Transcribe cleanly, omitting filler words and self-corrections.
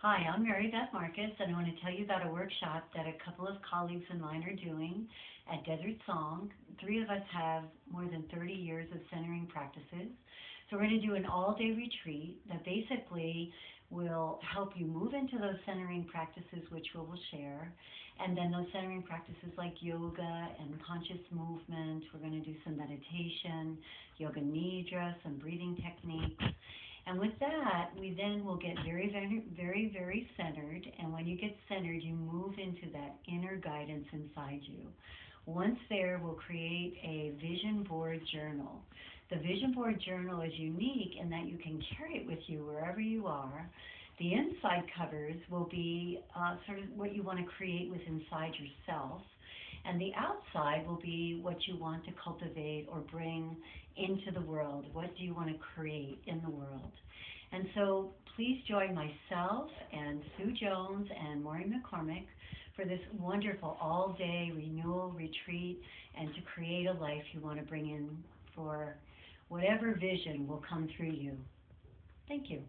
Hi, I'm Beth Markus, and I want to tell you about a workshop that a couple of colleagues of mine are doing at Desert Song. Three of us have more than 30 years of centering practices. So we're going to do an all-day retreat that basically will help you move into those centering practices, which we will share. And then those centering practices like yoga and conscious movement. We're going to do some meditation, yoga nidra, some breathing techniques. And with that, we then will get very centered. And when you get centered, you move into that inner guidance inside you. Once there, we'll create a vision board journal. The vision board journal is unique in that you can carry it with you wherever you are. The inside covers will be sort of what you want to create with inside yourself. And the outside will be what you want to cultivate or bring into the world. What do you want to create in the world? And so please join myself and Sue Jones and Maureen McCormick for this wonderful all-day renewal retreat and to create a life you want to bring in for whatever vision will come through you. Thank you.